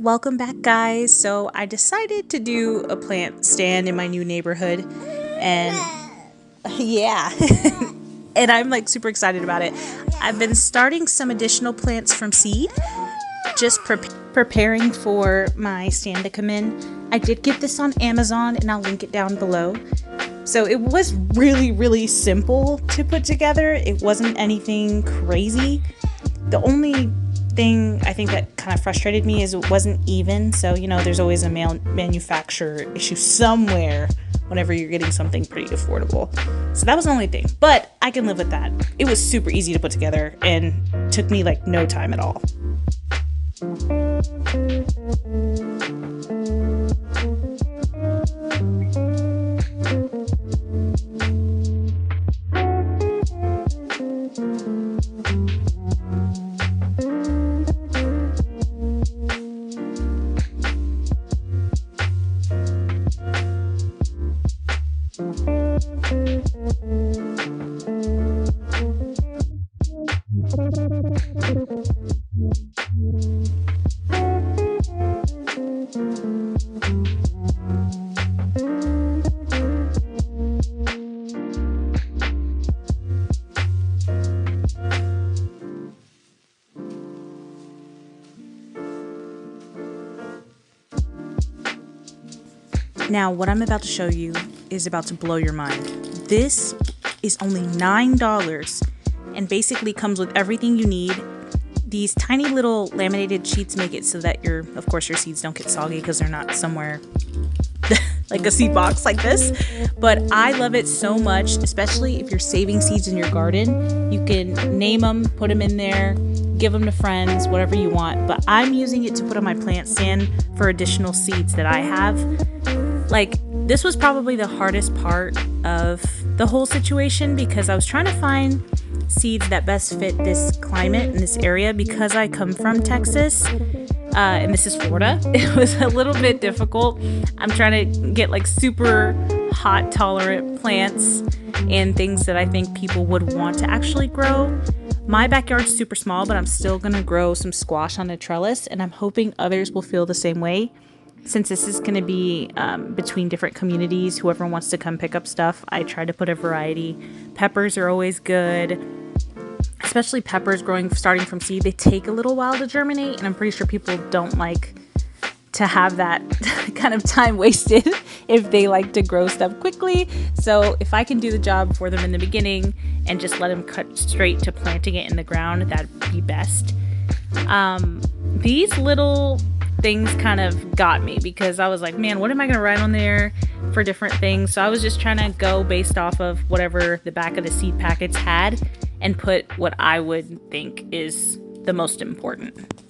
Welcome back, guys. So I decided to do a plant stand in my new neighborhood, and yeah, and I'm like super excited about it. I've been starting some additional plants from seed, just preparing for my stand to come in. I did get this on Amazon, and I'll link it down below. So it was really simple to put together. It wasn't anything crazy. The only thing I think that kind of frustrated me is it wasn't even. So, there's always a manufacturer issue somewhere whenever you're getting something pretty affordable. So that was the only thing. But I can live with that. It was super easy to put together and took me like no time at all. Now, what I'm about to show you is about to blow your mind. This is only $9 and basically comes with everything you need. These tiny little laminated sheets make it so that your seeds don't get soggy because they're not somewhere like a seed box like this. But I love it so much, especially if you're saving seeds in your garden. You can name them, put them in there, give them to friends, whatever you want. But I'm using it to put on my plant stand for additional seeds that I have. Like, this was probably the hardest part of the whole situation because I was trying to find seeds that best fit this climate in this area because I come from Texas and this is Florida. It was a little bit difficult. I'm trying to get like super hot tolerant plants and things that I think people would want to actually grow. My backyard's super small, but I'm still gonna grow some squash on a trellis, and I'm hoping others will feel the same way. Since this is going to be between different communities, whoever wants to come pick up stuff, I try to put a variety. Peppers are always good, especially peppers starting from seed. They take a little while to germinate, and I'm pretty sure people don't like to have that kind of time wasted if they like to grow stuff quickly. So if I can do the job for them in the beginning and just let them cut straight to planting it in the ground, that'd be best. These little things kind of got me because I was like, man, what am I going to write on there for different things? So I was just trying to go based off of whatever the back of the seed packets had and put what I would think is the most important.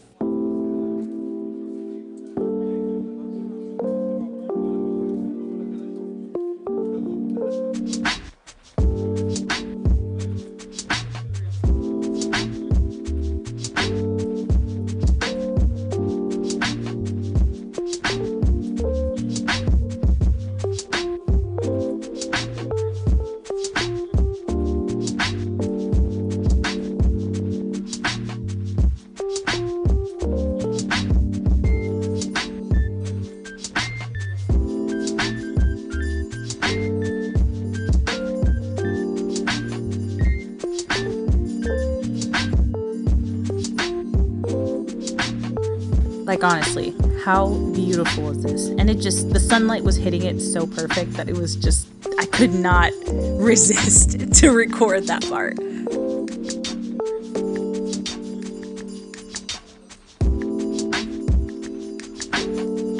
Like, honestly, how beautiful is this? And the sunlight was hitting it so perfect that it was just, I could not resist to record that part.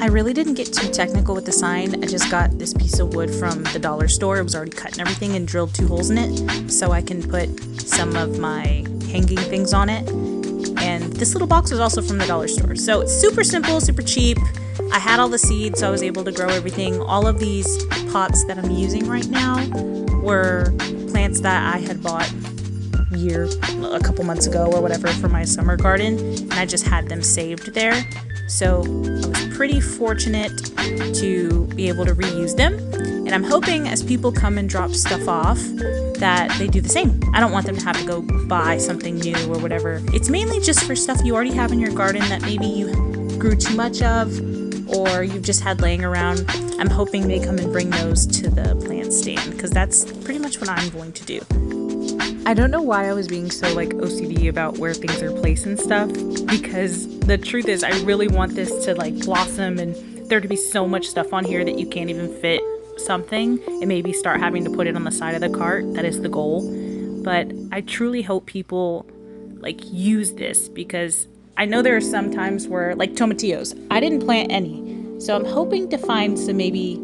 I really didn't get too technical with the sign. I just got this piece of wood from the dollar store. It was already cut and everything and drilled 2 holes in it so I can put some of my hanging things on it. And this little box was also from the dollar store. So it's super simple, super cheap. I had all the seeds, so I was able to grow everything. All of these pots that I'm using right now were plants that I had bought a couple months ago or whatever for my summer garden. And I just had them saved there. So I was pretty fortunate to be able to reuse them. And I'm hoping as people come and drop stuff off that they do the same. I don't want them to have to go buy something new or whatever. It's mainly just for stuff you already have in your garden that maybe you grew too much of or you've just had laying around, I'm hoping they come and bring those to the plant stand, because that's pretty much what I'm going to do. I don't know why I was being so like OCD about where things are placed and stuff, because the truth is I really want this to like blossom and there to be so much stuff on here that you can't even fit something, and maybe start having to put it on the side of the cart. That is the goal. But I truly hope people like use this, because I know there are some times where like tomatillos, I didn't plant any, so I'm hoping to find some, maybe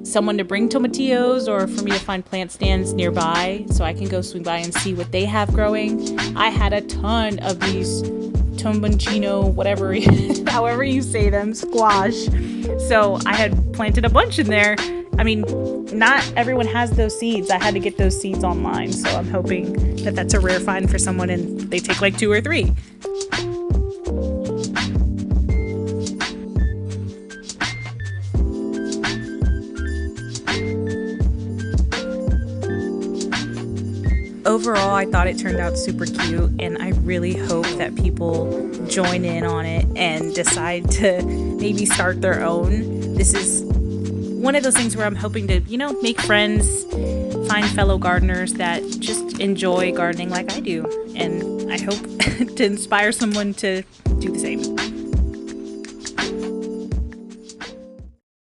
someone to bring tomatillos, or for me to find plant stands nearby so I can go swing by and see what they have growing. I had a ton of these tomboncino, whatever, however you say them, squash. So I had planted a bunch in there. I mean, not everyone has those seeds. I had to get those seeds online. So I'm hoping that that's a rare find for someone and they take like 2 or 3. Overall, I thought it turned out super cute, and I really hope that people join in on it and decide to maybe start their own. This is one of those things where I'm hoping to, make friends, find fellow gardeners that just enjoy gardening like I do, and I hope to inspire someone to do the same.